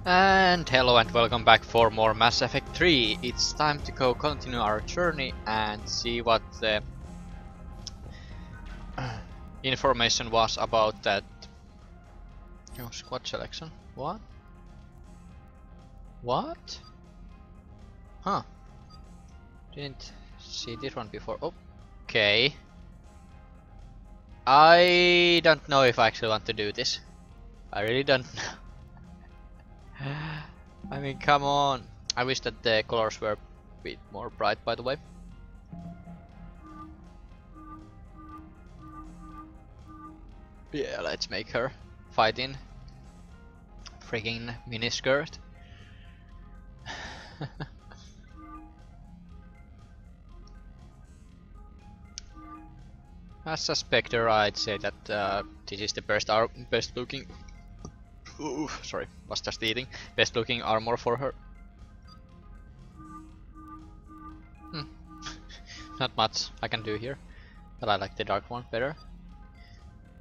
And hello and welcome back for more Mass Effect 3. It's time to go continue our journey and see what the information was about that squad selection. What? What? Huh. Didn't see this one before. Okay. I don't know if I actually want to do this. I really don't know. I mean, come on. I wish that the colors were a bit more bright, by the way. Yeah, let's make her fight in freaking miniskirt. As a Spectre, I'd say that this is the best looking. Ooh, sorry, was just eating. Best looking armor for her. Not much I can do here, but I like the dark one better.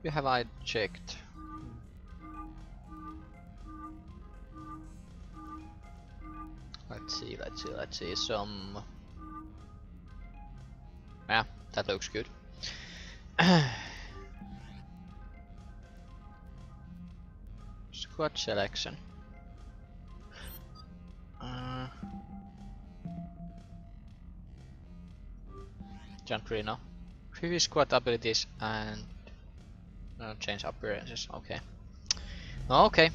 Who have I checked? Let's see. Some. Yeah, that looks good. Squad selection. Don't really know. Previous squad abilities and change appearances. Okay. Okay.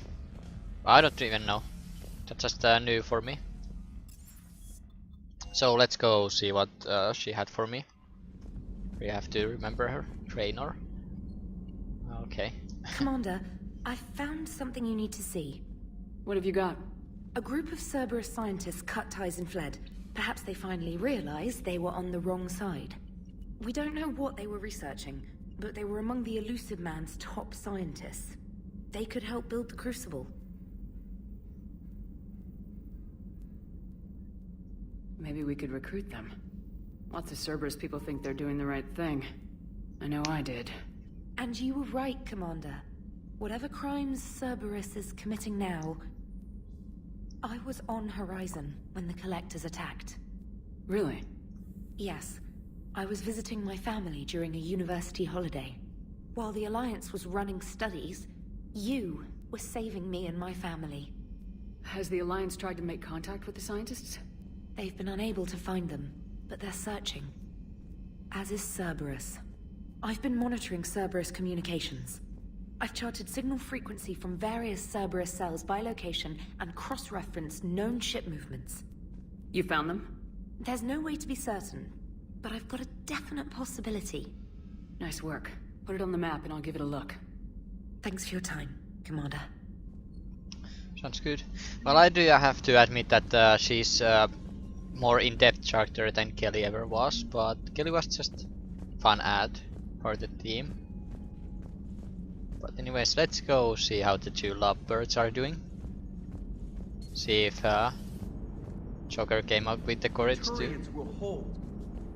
I don't even know. That's just new for me. So let's go see what she had for me. We have to remember her. Trainer. Okay. Commander, I've found something you need to see. What have you got? A group of Cerberus scientists cut ties and fled. Perhaps they finally realized they were on the wrong side. We don't know what they were researching, but they were among the Elusive Man's top scientists. They could help build the Crucible. Maybe we could recruit them. Lots of Cerberus people think they're doing the right thing. I know I did. And you were right, Commander. Whatever crimes Cerberus is committing now, I was on Horizon when the Collectors attacked. Really? Yes. I was visiting my family during a university holiday. While the Alliance was running studies, you were saving me and my family. Has the Alliance tried to make contact with the scientists? They've been unable to find them, but they're searching. As is Cerberus. I've been monitoring Cerberus communications. I've charted signal frequency from various Cerberus cells by location and cross-referenced known ship movements. You found them? There's no way to be certain, but I've got a definite possibility. Nice work. Put it on the map and I'll give it a look. Thanks for your time, Commander. Sounds good. Well, I have to admit that she's more in-depth character than Kelly ever was, but Kelly was just fun add for the team. But anyways, let's go see how the two lovebirds are doing. See if Joker came up with the courage to. Turians will hold.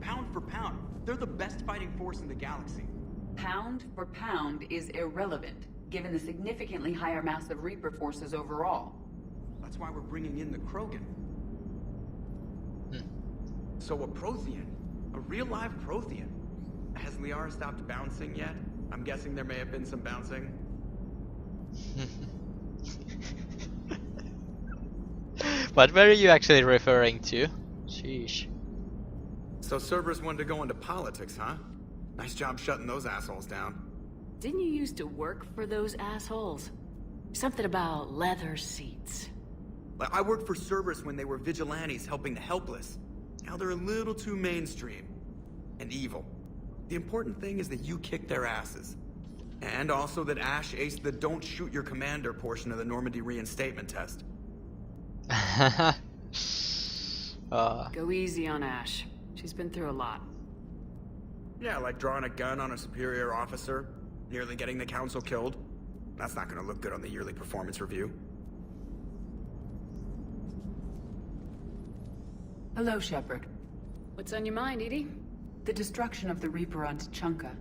Pound for pound, they're the best fighting force in the galaxy. Pound for pound is irrelevant, given the significantly higher mass of Reaper forces overall. That's why we're bringing in the Krogan. So a Prothean, a real live Prothean. Has Liara stopped bouncing yet? I'm guessing there may have been some bouncing. What were you actually referring to? Sheesh. So Cerberus wanted to go into politics, huh? Nice job shutting those assholes down. Didn't you used to work for those assholes? Something about leather seats. I worked for Cerberus when they were vigilantes helping the helpless. Now they're a little too mainstream. And evil. The important thing is that you kick their asses. And also that Ash aced the don't shoot your commander portion of the Normandy reinstatement test. Go easy on Ash. She's been through a lot. Yeah, like drawing a gun on a superior officer, nearly getting the council killed. That's not gonna look good on the yearly performance review. Hello, Shepard. What's on your mind, Edie? The destruction of the Reaper on Tuchanka.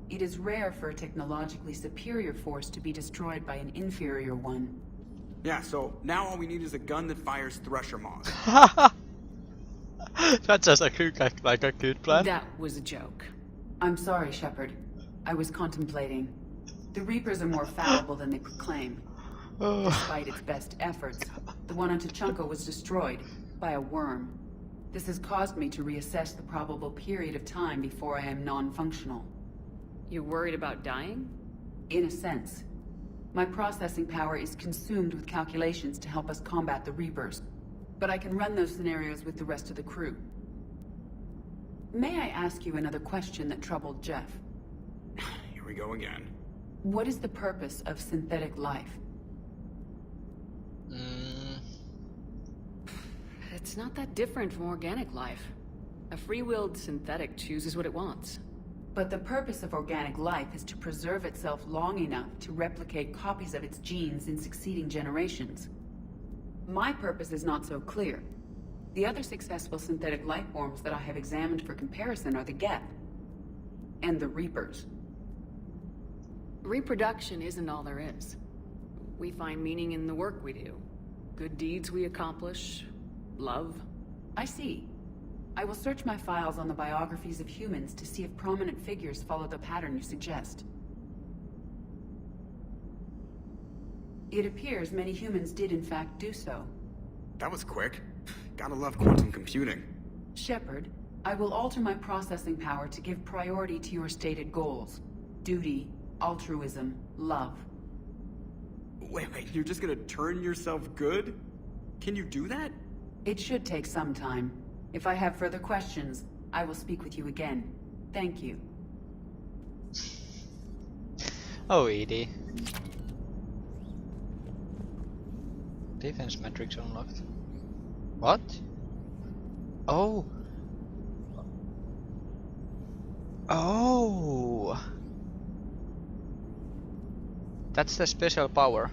It is rare for a technologically superior force to be destroyed by an inferior one. Yeah, so now all we need is a gun that fires Thresher Maws. That just like a good plan. That was a joke. I'm sorry, Shepard. I was contemplating. The Reapers are more fallible than they proclaim. Despite its best efforts, the one on Tuchanka was destroyed by a worm. This has caused me to reassess the probable period of time before I am non-functional. You worried about dying? In a sense. My processing power is consumed with calculations to help us combat the Reapers. But I can run those scenarios with the rest of the crew. May I ask you another question that troubled Jeff? Here we go again. What is the purpose of synthetic life? It's not that different from organic life. A free-willed synthetic chooses what it wants. But the purpose of organic life is to preserve itself long enough to replicate copies of its genes in succeeding generations. My purpose is not so clear. The other successful synthetic life forms that I have examined for comparison are the Geth and the Reapers. Reproduction isn't all there is. We find meaning in the work we do. Good deeds we accomplish. Love. I see. I will search my files on the biographies of humans to see if prominent figures follow the pattern you suggest. It appears many humans did in fact do so. That was quick. Gotta love quantum computing. Shepard, I will alter my processing power to give priority to your stated goals. Duty, altruism, love. Wait, you're just gonna turn yourself good? Can you do that? It should take some time. If I have further questions, I will speak with you again. Thank you. Oh, ED. Defense matrix unlocked. What? Oh. Oh. That's the special power.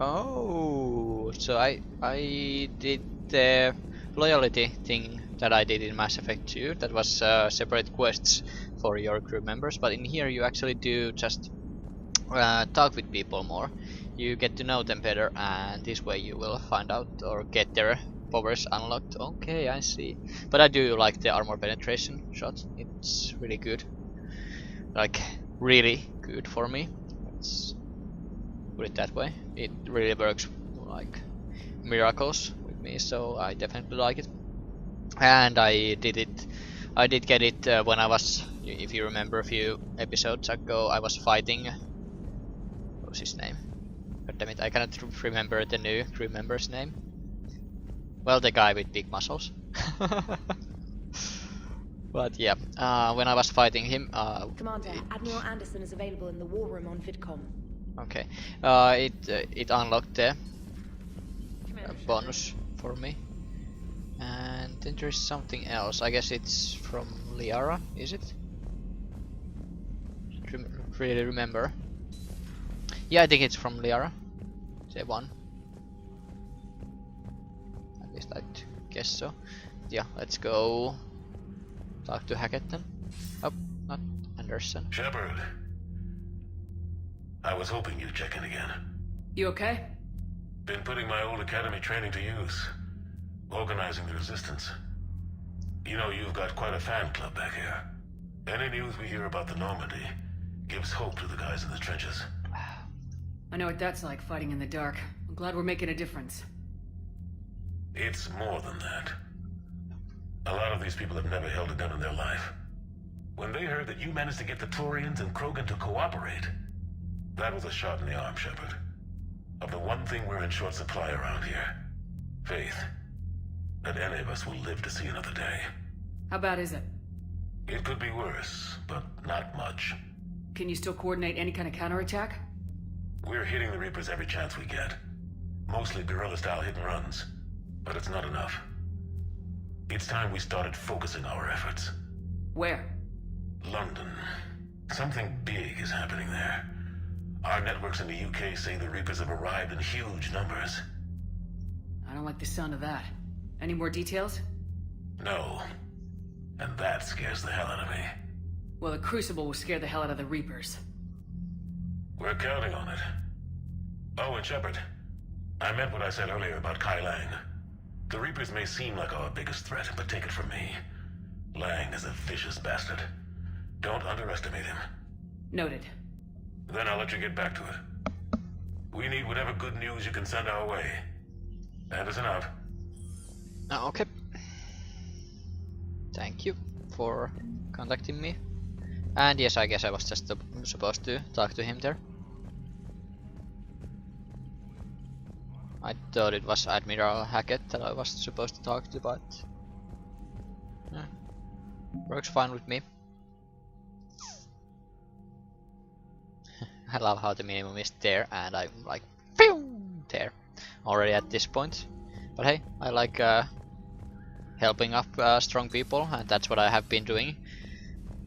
Oh, so I did the loyalty thing that I did in Mass Effect 2. That was separate quests for your crew members, but in here you actually do just talk with people more. You get to know them better, and this way you will find out or get their powers unlocked. Okay, I see. But I do like the armor penetration shot. It's really good. Like, really good for me. Let's put it that way. It really works like miracles with me, so I definitely like it. And I did get it when I was, if you remember a few episodes ago, I was fighting, what was his name? God damn it, I cannot remember the new crew member's name. Well, the guy with big muscles. But yeah, when I was fighting him, Commander, Admiral Anderson is available in the war room on VidCom. okay, it unlocked the bonus for me. And then there is something else. I guess it's from Liara, is it? Really remember. Yeah, I think it's from Liara. The one. At least I'd guess so. Yeah, let's go talk to Hackett then. Oh, not Anderson. Shepard. I was hoping you'd check in again. You okay? Been putting my old academy training to use. Organizing the resistance. You know, you've got quite a fan club back here. Any news we hear about the Normandy gives hope to the guys in the trenches. I know what that's like, fighting in the dark. I'm glad we're making a difference. It's more than that. A lot of these people have never held a gun in their life. When they heard that you managed to get the Turians and Krogan to cooperate, that was a shot in the arm, Shepard. Of the one thing we're in short supply around here. Faith. That any of us will live to see another day. How bad is it? It could be worse, but not much. Can you still coordinate any kind of counterattack? We're hitting the Reapers every chance we get. Mostly guerrilla-style hit-and-runs. But it's not enough. It's time we started focusing our efforts. Where? London. Something big is happening there. Our networks in the UK say the Reapers have arrived in huge numbers. I don't like the sound of that. Any more details? No. And that scares the hell out of me. Well, the Crucible will scare the hell out of the Reapers. We're counting on it. Oh, and Shepard, I meant what I said earlier about Kai Lang. The Reapers may seem like our biggest threat, but take it from me. Lang is a vicious bastard. Don't underestimate him. Noted. Then I'll let you get back to it. We need whatever good news you can send our way. Anderson out. Okay. Thank you for contacting me. And yes, I guess I was just supposed to talk to him there. I thought it was Admiral Hackett that I was supposed to talk to, but yeah, works fine with me. I love how the minimum is there, and I'm like, phew, there already at this point. But hey, I like helping up strong people, and that's what I have been doing.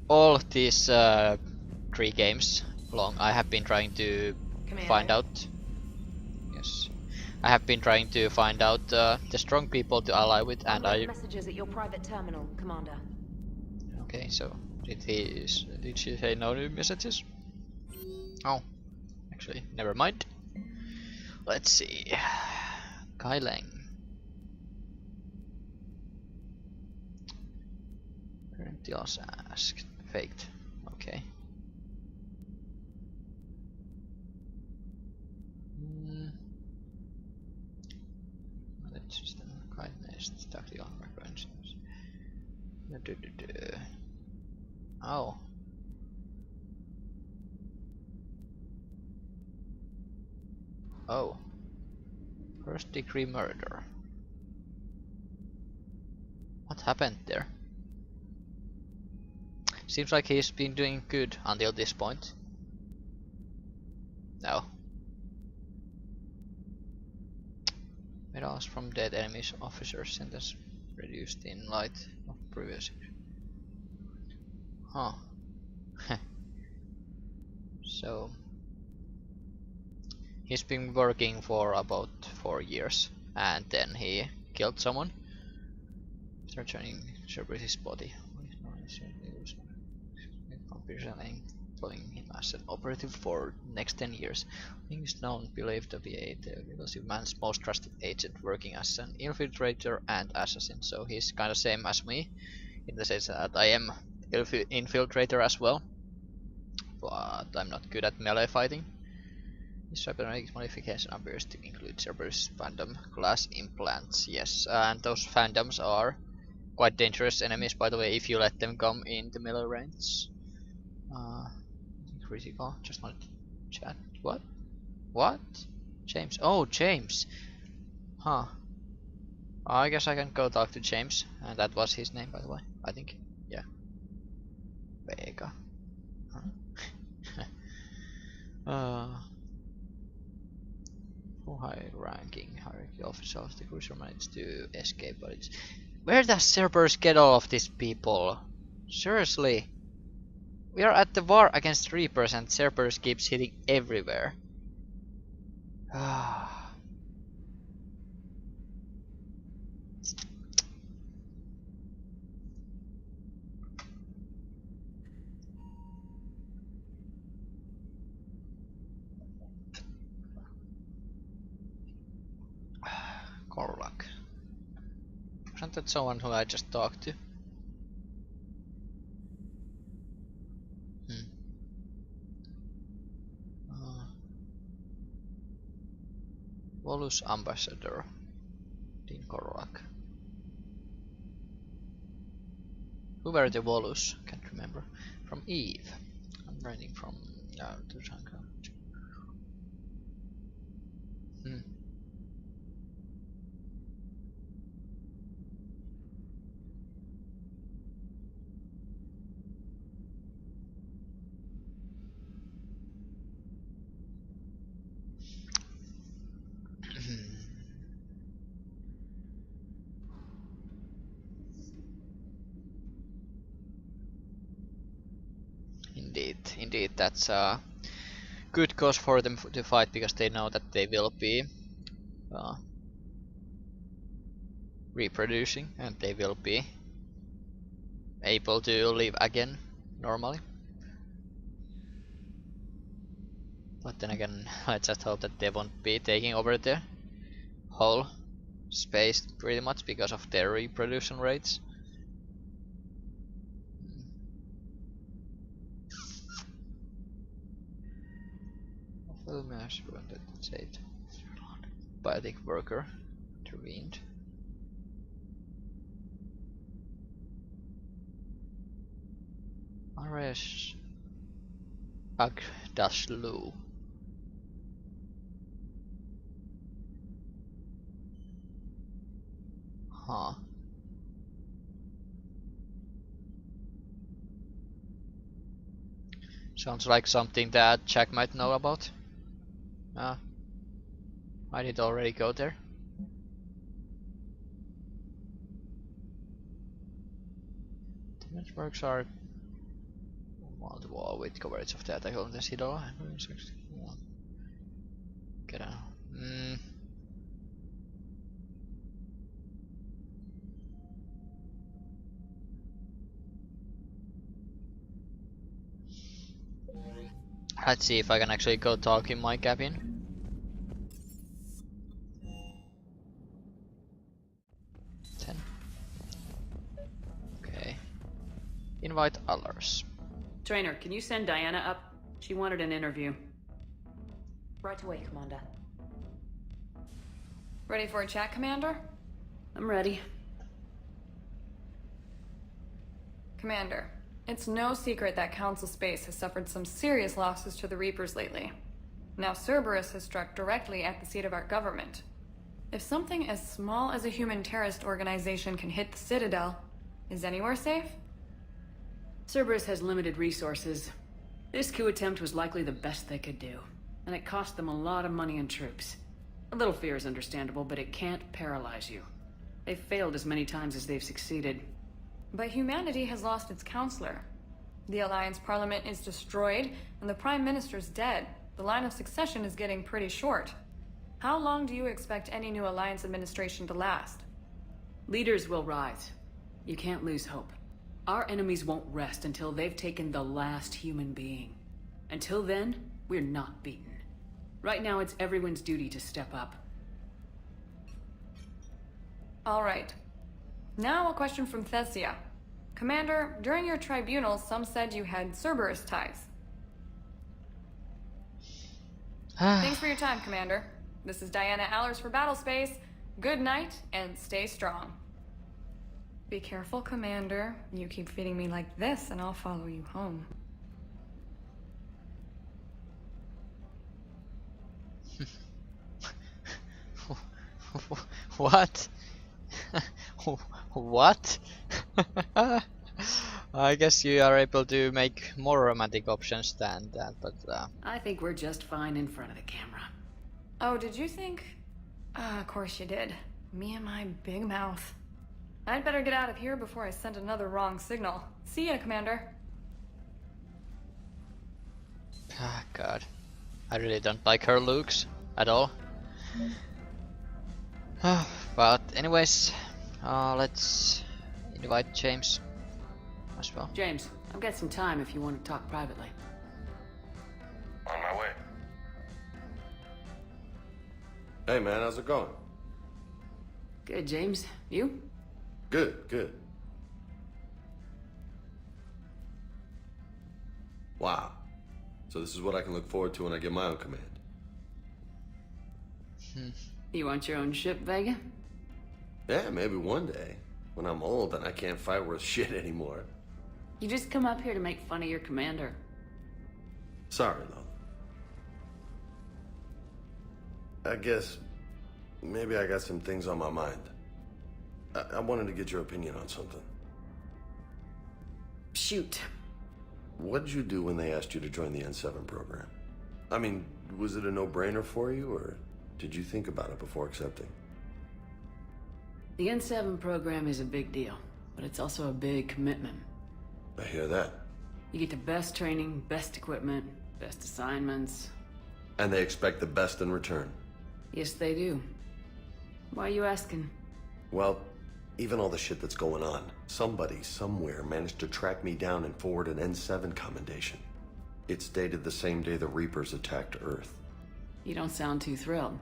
All of these 3 games long, I have been trying to find out. Yes, I have been trying to find out the strong people to ally with, and messages at your private terminal, Commander. Okay, so did she say no new messages? Oh, actually, never mind. Let's see. Kai Lang. Credentials asked. Faked. Okay. System kindness. Tactical references. Oh. Oh. First degree murder. What happened there? Seems like he's been doing good until this point. No. Medals from dead enemies, officers sentence reduced in light of previous. Huh. So he's been working for about 4 years, and then he killed someone. Returning Cerberus' body. Employing him as an operative for next 10 years. He is known, believed to be the elusive man's most trusted agent, working as an infiltrator and assassin. So he's kind of same as me, in the sense that I am infiltrator as well, but I'm not good at melee fighting. This cybernetic modification appears to include Cerberus phantom glass implants. Yes, and those phantoms are quite dangerous enemies, by the way, if you let them come in the melee range. Critical. Just wanted to chat. What? What? James. Oh, James. Huh. I guess I can go talk to James, and that was his name, by the way. I think. Yeah. Vega. Huh. High-ranking hierarchy officials, the cruiser managed to escape, but it's... Where does Cerberus get all of these people? Seriously? We are at the war against Reapers and Cerberus keeps hitting everywhere. Korlak. Wasn't that someone who I just talked to? Volus ambassador, Dean Korlak. Who were the Volus? Can't remember. From Eve. I'm writing from Tuchanka. Indeed, that's a good cause for them to fight, because they know that they will be reproducing and they will be able to live again normally. But then again, I just hope that they won't be taking over the whole space pretty much because of their reproduction rates. Mass wounded state. Biotic worker intervened. Aresh Agdashlu. Huh. Sounds like something that Jack might know about. I did already go there. The networks are wall to wall with coverage of the attack on the Citadel. Get out. Let's see if I can actually go talk in my cabin. Okay. Invite others. Trainer, can you send Diana up? She wanted an interview. Right away, Commander. Ready for a chat, Commander? I'm ready. Commander, it's no secret that Council Space has suffered some serious losses to the Reapers lately. Now Cerberus has struck directly at the seat of our government. If something as small as a human terrorist organization can hit the Citadel, is anywhere safe? Cerberus has limited resources. This coup attempt was likely the best they could do, and it cost them a lot of money and troops. A little fear is understandable, but it can't paralyze you. They've failed as many times as they've succeeded. But humanity has lost its counselor. The Alliance Parliament is destroyed, and the Prime Minister's dead. The line of succession is getting pretty short. How long do you expect any new Alliance administration to last? Leaders will rise. You can't lose hope. Our enemies won't rest until they've taken the last human being. Until then, we're not beaten. Right now, it's everyone's duty to step up. All right. Now a question from Thessia. Commander, during your tribunal, some said you had Cerberus ties. Thanks for your time, Commander. This is Diana Allers for Battlespace. Good night, and stay strong. Be careful, Commander. You keep feeding me like this, and I'll follow you home. What? What? I guess you are able to make more romantic options than that, but I think we're just fine in front of the camera. Oh, did you think? Of course you did. Me and my big mouth. I'd better get out of here before I send another wrong signal. See ya, Commander. ah, God, I really don't like her looks at all. But anyways, let's invite James as well. James, I've got some time if you want to talk privately. On my way. Hey man, how's it going? Good, James. You? Good, good. Wow. So this is what I can look forward to when I get my own command. You want your own ship, Vega? Yeah, maybe one day. When I'm old and I can't fight worth shit anymore. You just come up here to make fun of your commander. Sorry, though. I guess maybe I got some things on my mind. I wanted to get your opinion on something. Shoot. What did you do when they asked you to join the N7 program? I mean, was it a no-brainer for you, or did you think about it before accepting? The N7 program is a big deal, but it's also a big commitment. I hear that. You get the best training, best equipment, best assignments. And they expect the best in return. Yes, they do. Why are you asking? Well, even all the shit that's going on, somebody somewhere managed to track me down and forward an N7 commendation. It's dated the same day the Reapers attacked Earth. You don't sound too thrilled.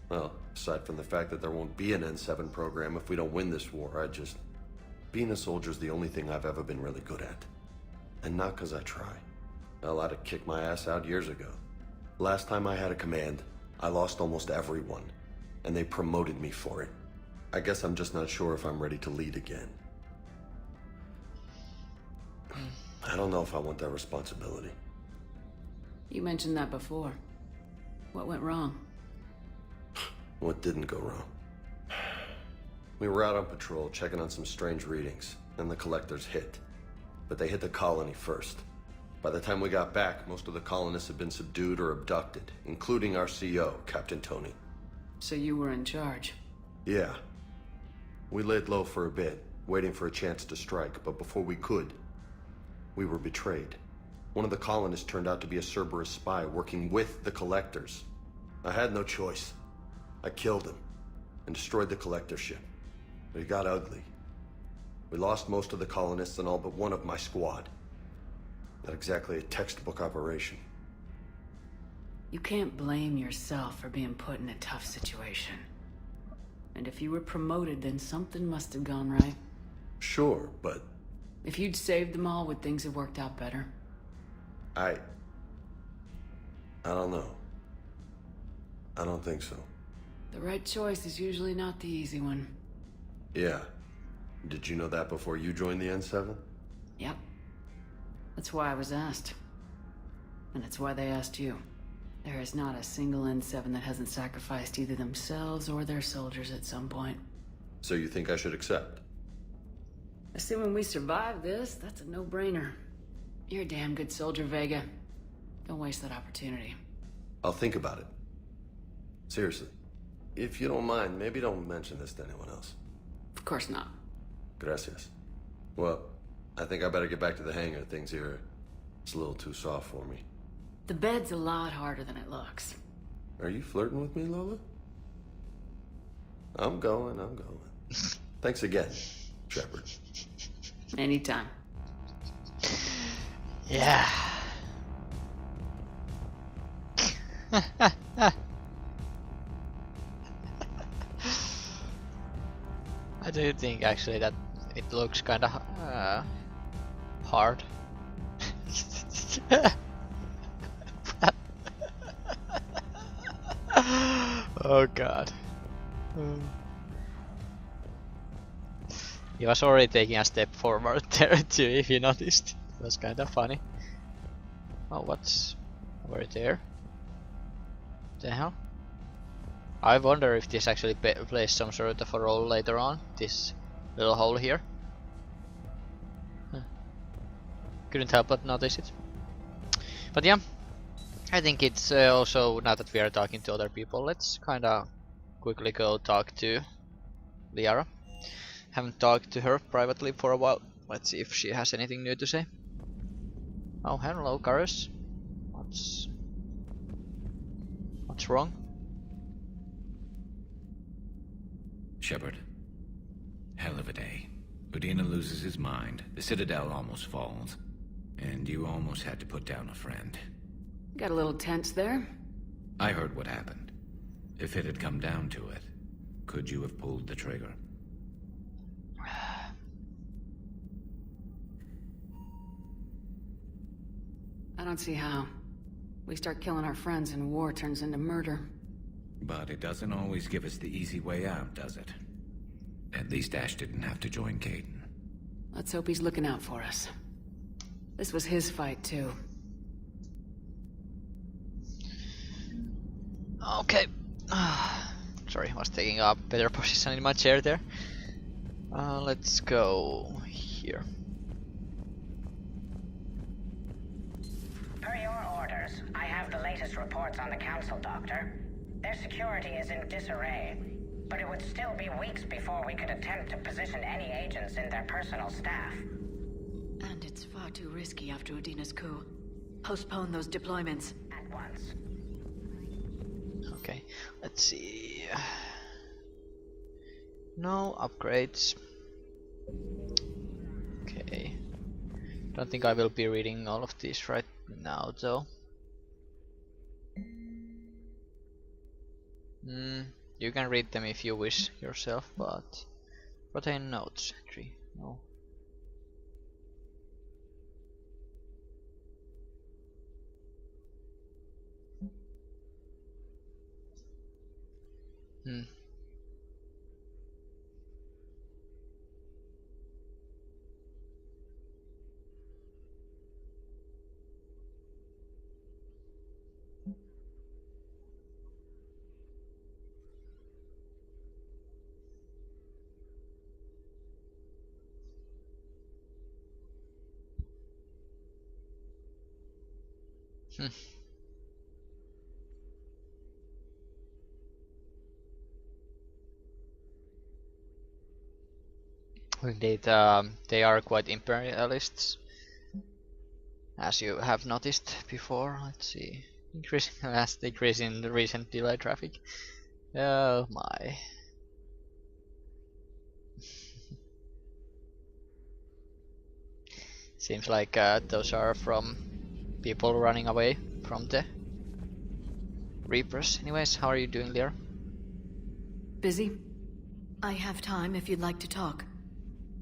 Well, aside from the fact that there won't be an N7 program if we don't win this war, being a soldier's the only thing I've ever been really good at. And not because I try. Hell, I'd have kicked my ass out years ago. Last time I had a command, I lost almost everyone. And they promoted me for it. I guess I'm just not sure if I'm ready to lead again. I don't know if I want that responsibility. You mentioned that before. What went wrong? What didn't go wrong? We were out on patrol, checking on some strange readings, and the collectors hit. But they hit the colony first. By the time we got back, most of the colonists had been subdued or abducted, including our CO, Captain Tony. So you were in charge? Yeah. We laid low for a bit, waiting for a chance to strike, but before we could, we were betrayed. One of the colonists turned out to be a Cerberus spy working with the collectors. I had no choice. I killed him and destroyed the collector ship. But it got ugly. We lost most of the colonists and all but one of my squad. Not exactly a textbook operation. You can't blame yourself for being put in a tough situation. And if you were promoted, then something must have gone right. Sure, but... If you'd saved them all, would things have worked out better? I don't know. I don't think so. The right choice is usually not the easy one. Yeah. Did you know that before you joined the N7? Yep. That's why I was asked. And it's why they asked you. There is not a single N7 that hasn't sacrificed either themselves or their soldiers at some point. So you think I should accept? Assuming we survive this, that's a no-brainer. You're a damn good soldier, Vega. Don't waste that opportunity. I'll think about it. Seriously. If you don't mind, maybe don't mention this to anyone else. Of course not. Gracias. Well, I think I better get back to the hangar. Things here, it's a little too soft for me. The bed's a lot harder than it looks. Are you flirting with me, Lola? I'm going. Thanks again, Shepard. Anytime. Yeah. I do think actually that it looks kind of hard. Oh god. He was already taking a step forward there too, if you noticed. It was kind of funny. Oh, what's over there? The hell? I wonder if this actually plays some sort of a role later on, this little hole here. Huh. Couldn't help but notice it. But yeah, I think it's also, now that we are talking to other people, let's kinda quickly go talk to Liara. Haven't talked to her privately for a while. Let's see if she has anything new to say. Oh, hello, Garrus. What's wrong? Shepard. Hell of a day. Udina loses his mind, the Citadel almost falls, and you almost had to put down a friend. Got a little tense there. I heard what happened. If it had come down to it, could you have pulled the trigger? I don't see how. We start killing our friends and war turns into murder. But it doesn't always give us the easy way out, does it? At least Ash didn't have to join Kaidan. Let's hope he's looking out for us. This was his fight, too. Okay. Sorry, I was taking a better position in my chair there. Let's go here. Per your orders, I have the latest reports on the Council, Doctor. Their security is in disarray, but it would still be weeks before we could attempt to position any agents in their personal staff. And it's far too risky after Udina's coup. Postpone those deployments. At once. Okay, let's see. No upgrades. Okay. Don't think I will be reading all of these right now though. You can read them if you wish yourself, but protein notes 3. No. Indeed, they are quite imperialists, as you have noticed before. Let's see, decrease in the recent delay traffic. Oh my. Seems like those are from people running away from the Reapers. Anyways, how are you doing, Liara? Busy? I have time if you'd like to talk.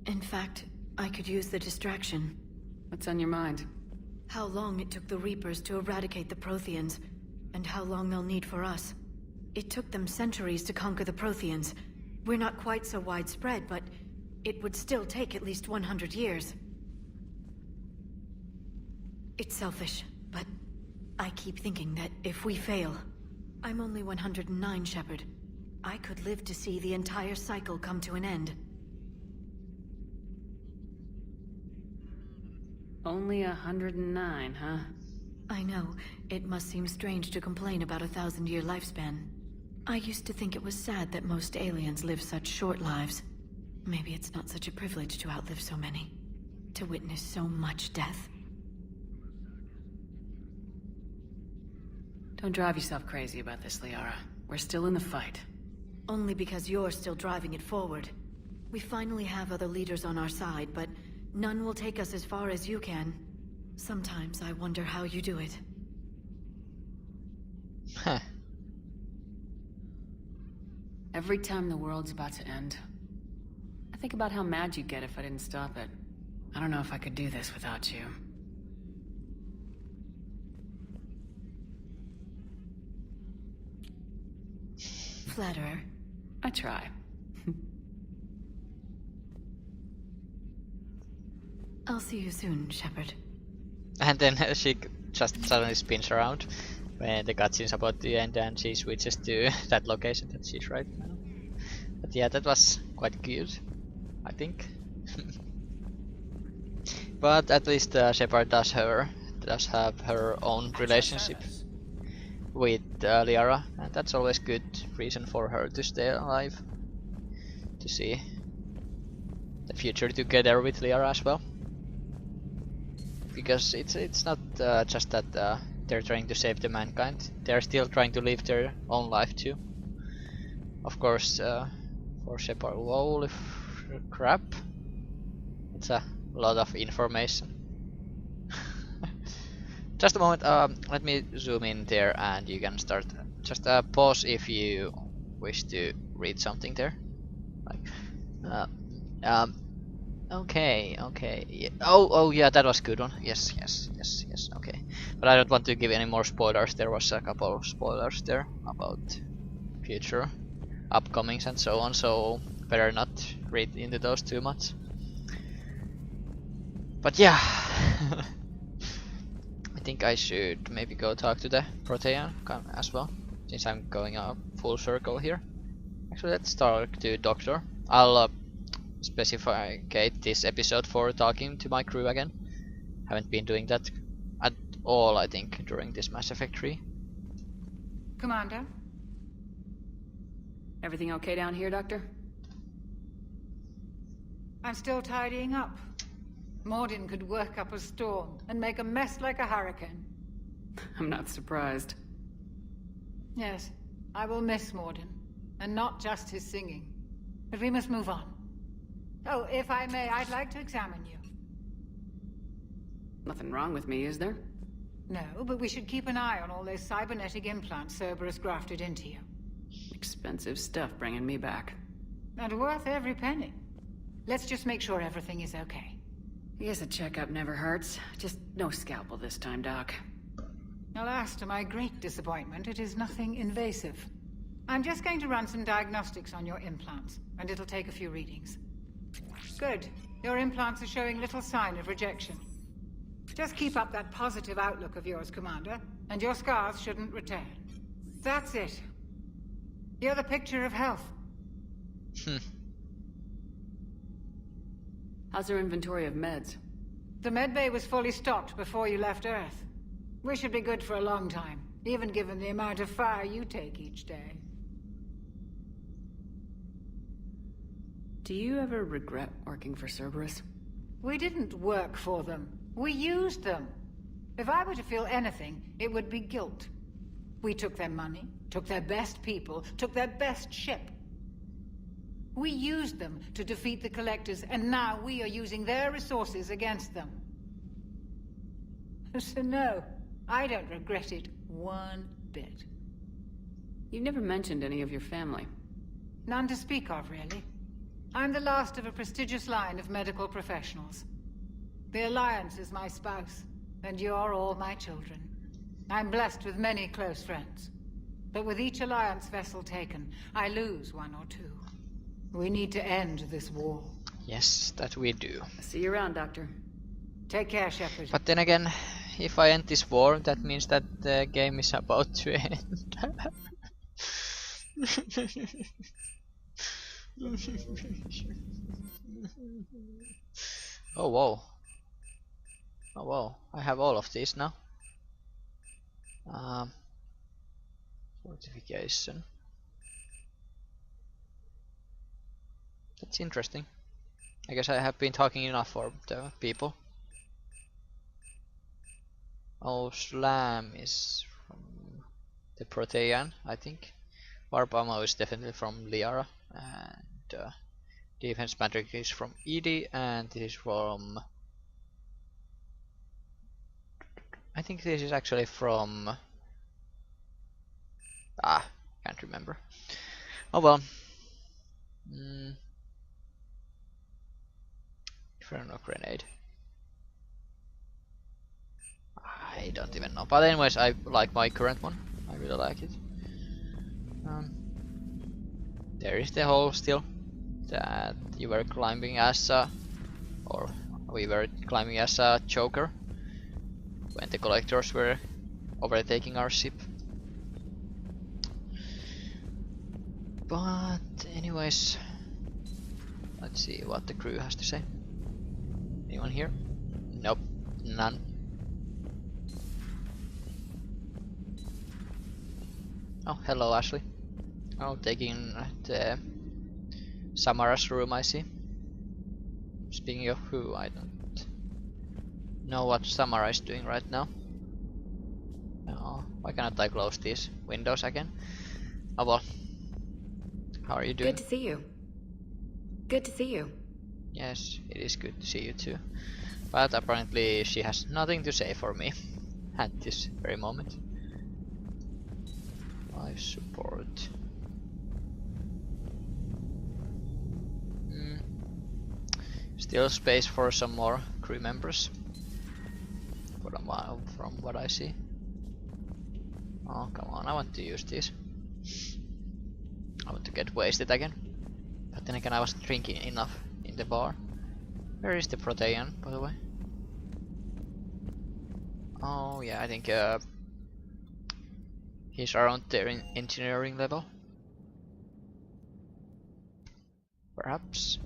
In fact, I could use the distraction. What's on your mind? How long it took the Reapers to eradicate the Protheans, and how long they'll need for us. It took them centuries to conquer the Protheans. We're not quite so widespread, but it would still take at least 100 years. It's selfish, but I keep thinking that if we fail... I'm only 109, Shepard. I could live to see the entire cycle come to an end. Only 109, huh? I know. It must seem strange to complain about a 1,000-year lifespan. I used to think it was sad that most aliens live such short lives. Maybe it's not such a privilege to outlive so many. To witness so much death. Don't drive yourself crazy about this, Liara. We're still in the fight. Only because you're still driving it forward. We finally have other leaders on our side, but none will take us as far as you can. Sometimes I wonder how you do it. Huh. Every time the world's about to end, I think about how mad you'd get if I didn't stop it. I don't know if I could do this without you. Flatterer. I try. I'll see you soon, Shepard. And then she just suddenly spins around when the cutscene's about to end and she switches to that location that she's right now. But yeah, that was quite cute, I think. But at least Shepard does have her own relationship with Liara, and that's always good reason for her to stay alive, to see the future together with Liara as well. Because it's not just that they're trying to save the mankind, they're still trying to live their own life too. Of course, for Shepard, holy crap, it's a lot of information. Just a moment, let me zoom in there and you can start. Just pause if you wish to read something there. Like, okay, yeah. Oh yeah, that was a good one. Yes, okay. But I don't want to give any more spoilers. There was a couple of spoilers there about future upcomings and so on, so better not read into those too much. But yeah. I think I should maybe go talk to the Protean as well, since I'm going a full circle here. Actually, let's talk to Doctor. I'll specify this episode for talking to my crew again. Haven't been doing that at all, I think, during this Mass Effect 3. Commander? Everything okay down here, Doctor? I'm still tidying up. Mordin could work up a storm and make a mess like a hurricane. I'm not surprised. Yes, I will miss Mordin, and not just his singing. But we must move on. Oh, if I may, I'd like to examine you. Nothing wrong with me, is there? No, but we should keep an eye on all those cybernetic implants Cerberus grafted into you. Expensive stuff bringing me back. And worth every penny. Let's just make sure everything is okay. I guess a checkup never hurts. Just no scalpel this time, Doc. Alas, to my great disappointment, it is nothing invasive. I'm just going to run some diagnostics on your implants, and it'll take a few readings. Good. Your implants are showing little sign of rejection. Just keep up that positive outlook of yours, Commander, and your scars shouldn't return. That's it. You're the picture of health. How's our inventory of meds? The medbay was fully stocked before you left Earth. We should be good for a long time, even given the amount of fire you take each day. Do you ever regret working for Cerberus? We didn't work for them. We used them. If I were to feel anything, it would be guilt. We took their money, took their best people, took their best ship. We used them to defeat the Collectors, and now we are using their resources against them. So no, I don't regret it one bit. You never mentioned any of your family. None to speak of, really. I'm the last of a prestigious line of medical professionals. The Alliance is my spouse, and you're all my children. I'm blessed with many close friends. But with each Alliance vessel taken, I lose one or two. We need to end this war. Yes, that we do. I'll see you around, Doctor. Take care, Shepard. But then again, if I end this war, that means that the game is about to end. Oh whoa. Oh wow, I have all of these now. Fortification. That's interesting. I guess I have been talking enough for the people. Oh, Slam is from the Protean, I think. Warp Ammo is definitely from Liara, and Defense Magic is from Edie, and this is from... I think this is actually from... can't remember. Oh well. Inferno Grenade. I don't even know. But anyways, I like my current one. I really like it. There is the hole still that you were climbing as a... or we were climbing as a choker when the Collectors were overtaking our ship. But anyways, let's see what the crew has to say. Anyone here? Nope, none. Oh, hello Ashley. Oh, taking the Samara's room, I see. Speaking of who, I don't know what Samara is doing right now. Oh, why can't I close these windows again? Oh well. How are you doing? Good to see you. Good to see you. Yes, it is good to see you too. But apparently she has nothing to say for me at this very moment. Life support. Still space for some more crew members. From what I see. Oh, come on, I want to use this. I want to get wasted again. But then again, I wasn't drinking enough in the bar. Where is the Protean, by the way? Oh yeah, I think he's around there in engineering level. Perhaps.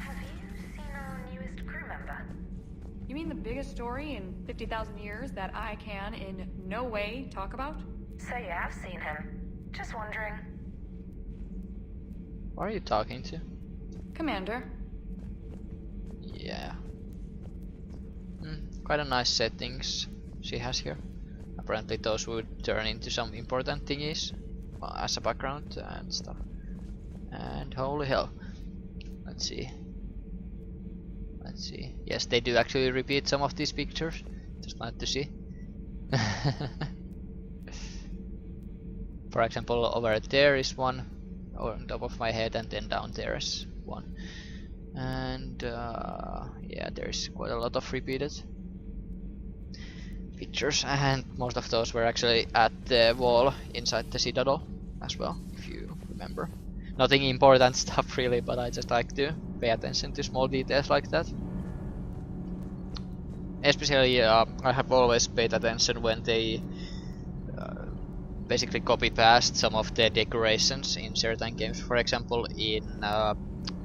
Have you seen our newest crew member? You mean the biggest story in 50,000 years that I can in no way talk about? So you have seen him. Just wondering. What are you talking to? Commander. Yeah. Quite a nice settings she has here. Apparently those would turn into some important thingies as a background and stuff. And holy hell. Let's see. Let's see. Yes, they do actually repeat some of these pictures. Just wanted to see. For example, over there is one on top of my head, and then down there is one. And yeah, there's quite a lot of repeated pictures, and most of those were actually at the wall inside the Citadel as well, if you remember. Nothing important stuff really, but I just like to pay attention to small details like that. Especially I have always paid attention when they basically copy past some of the decorations in certain games. For example, in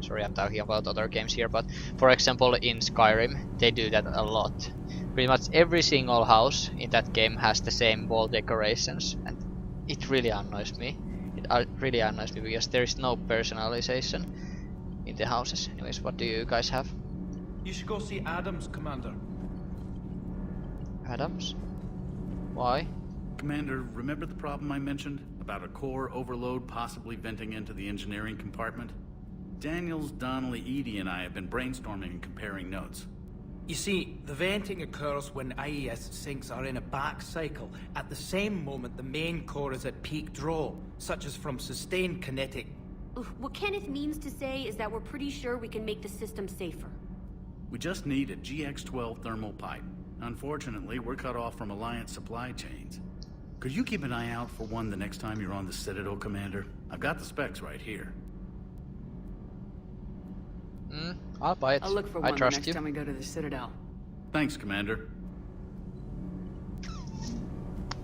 sorry, I'm talking about other games here, but for example in Skyrim they do that a lot. Pretty much every single house in that game has the same wall decorations, and it really annoys me. It really annoys me because there is no personalization in the houses. Anyways, what do you guys have? You should go see Adams, Commander. Adams? Why? Commander, remember the problem I mentioned? About a core overload possibly venting into the engineering compartment? Daniels, Donnelly, Edie, and I have been brainstorming and comparing notes. You see, the venting occurs when IES sinks are in a back cycle, at the same moment the main core is at peak draw, such as from sustained kinetic. What Kenneth means to say is that we're pretty sure we can make the system safer. We just need a GX-12 thermal pipe. Unfortunately, we're cut off from Alliance supply chains. Could you keep an eye out for one the next time you're on the Citadel, Commander? I've got the specs right here. I'll buy it. I'll look for I one the trust next you. time we go to the Citadel. Thanks, Commander.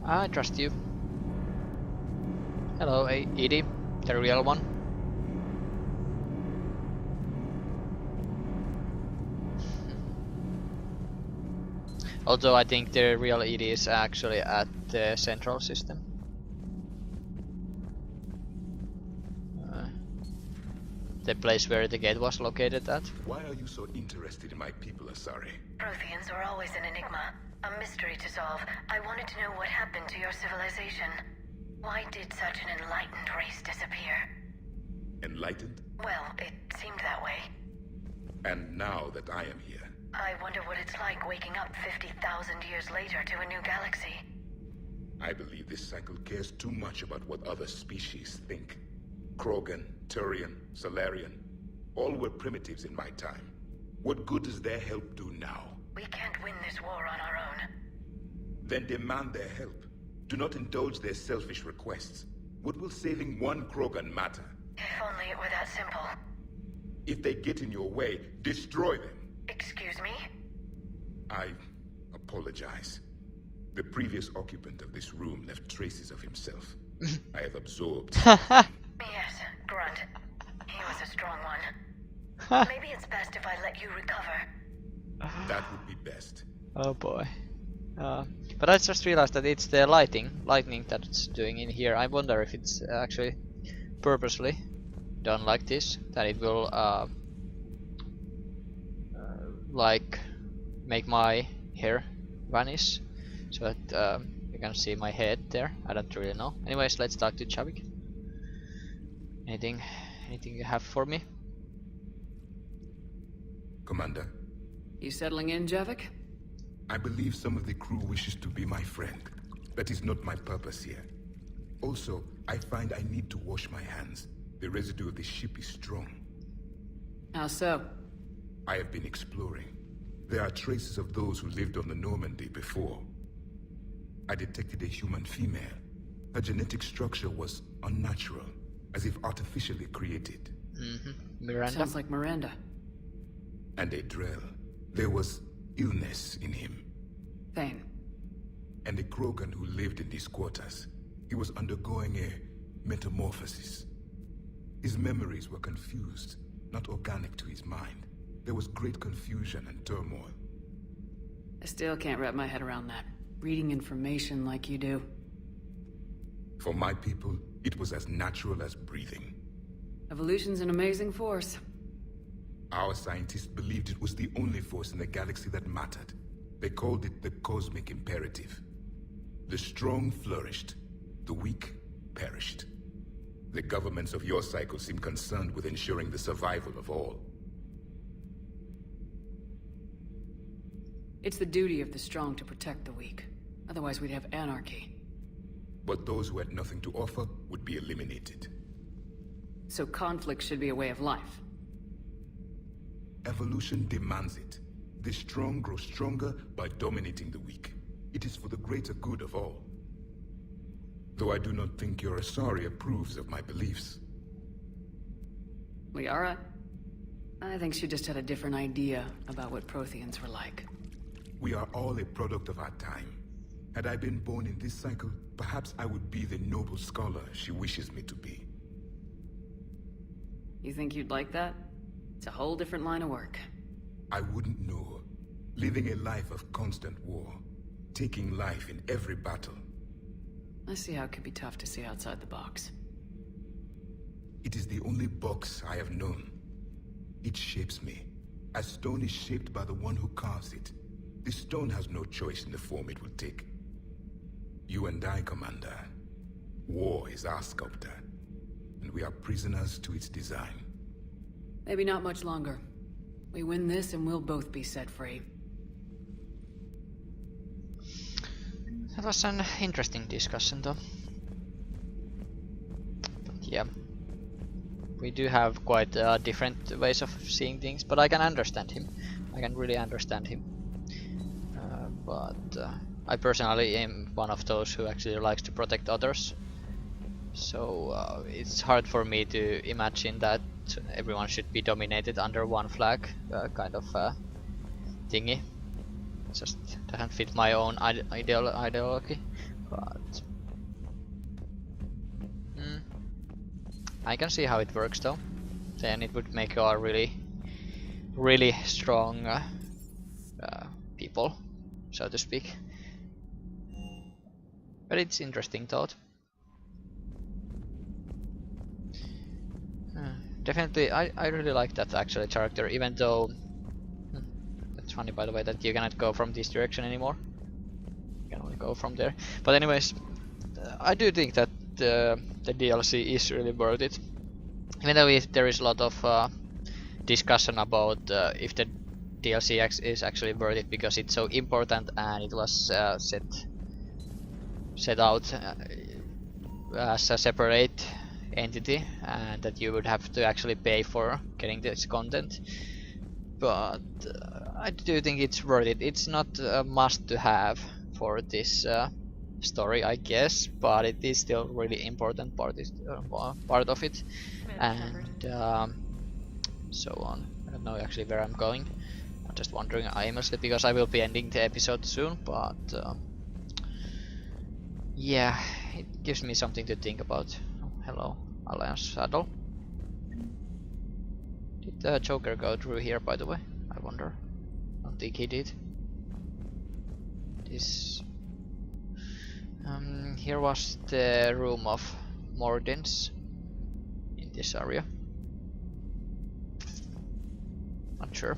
I trust you. Hello, Edie, the real one. Although I think the real Edie is actually at the central system. The place where the gate was located at. Why are you so interested in my people, Asari? Protheans are always an enigma, a mystery to solve. I wanted to know what happened to your civilization. Why did such an enlightened race disappear? Enlightened? Well, it seemed that way. And now that I am here, I wonder what it's like waking up 50,000 years later to a new galaxy. I believe this cycle cares too much about what other species think. Krogan, Turian, Salarian, all were primitives in my time. What good does their help do now? We can't win this war on our own. Then demand their help. Do not indulge their selfish requests. What will saving one Krogan matter? If only it were that simple. If they get in your way, destroy them. Excuse me? I apologize. The previous occupant of this room left traces of himself. I have absorbed. Yes, Grunt. He was a strong one. Maybe it's best if I let you recover. That would be best. Oh boy. But I just realized that it's the lightning that it's doing in here. I wonder if it's actually purposely done like this, that it will like make my hair vanish, so that you can see my head there. I don't really know. Anyways, let's talk to Chavik. Anything you have for me? Commander. You settling in, Javik? I believe some of the crew wishes to be my friend. That is not my purpose here. Also, I find I need to wash my hands. The residue of the ship is strong. How so? I have been exploring. There are traces of those who lived on the Normandy before. I detected a human female. Her genetic structure was unnatural, as if artificially created. Miranda? Sounds like Miranda. And a Drell. There was illness in him. Thane. And a Krogan who lived in these quarters. He was undergoing a metamorphosis. His memories were confused, not organic to his mind. There was great confusion and turmoil. I still can't wrap my head around that. Reading information like you do. For my people, it was as natural as breathing. Evolution's an amazing force. Our scientists believed it was the only force in the galaxy that mattered. They called it the cosmic imperative. The strong flourished, the weak perished. The governments of your cycle seem concerned with ensuring the survival of all. It's the duty of the strong to protect the weak. Otherwise we'd have anarchy. But those who had nothing to offer would be eliminated. So conflict should be a way of life. Evolution demands it. The strong grow stronger by dominating the weak. It is for the greater good of all. Though I do not think your Asari approves of my beliefs. Liara? I think she just had a different idea about what Protheans were like. We are all a product of our time. Had I been born in this cycle, perhaps I would be the noble scholar she wishes me to be. You think you'd like that? It's a whole different line of work. I wouldn't know. Living a life of constant war. Taking life in every battle. I see how it could be tough to see outside the box. It is the only box I have known. It shapes me, as stone is shaped by the one who carves it. The stone has no choice in the form it will take. You and I, Commander. War is our sculptor, and we are prisoners to its design. Maybe not much longer. We win this and we'll both be set free. That was an interesting discussion though. But yeah. We do have quite different ways of seeing things, but I can understand him. I can really understand him. But I personally am one of those who actually likes to protect others. So it's hard for me to imagine that everyone should be dominated under one flag, kind of thingy. It just doesn't fit my own ideology. But I can see how it works though. Then it would make a really strong people, so to speak. But it's interesting thought. Definitely, I really like that actually character, even though it's funny by the way that you cannot go from this direction anymore. You can only go from there. But anyways, I do think that the DLC is really worth it. Even though there is a lot of discussion about if the DLC is actually worth it because it's so important and it was set out as a separate entity and that you would have to actually pay for getting this content. But I do think it's worth it. It's not a must to have for this story, I guess, but it is still really important part of it, and so on. I don't know actually where I'm going. I'm just wondering aimlessly because I will be ending the episode soon, but yeah, it gives me something to think about. Oh, hello, Alliance Saddle. Did the Joker go through here, by the way? I wonder. I don't think he did. This here was the room of Mordins in this area. Not sure.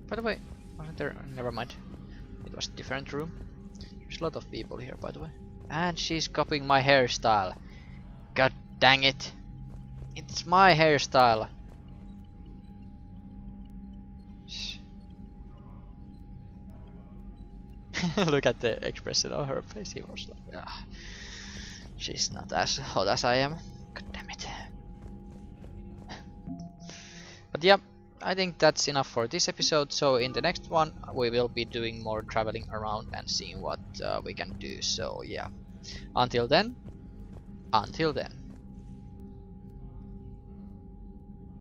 By the way, wasn't there? Never mind. It was a different room. There's a lot of people here, by the way. And she's copying my hairstyle. God dang it! It's my hairstyle. Look at the expression on her face. He was like, ah, she's not as hot as I am. God damn it. But yeah, I think that's enough for this episode. So in the next one, we will be doing more traveling around and seeing what we can do. So yeah, until then.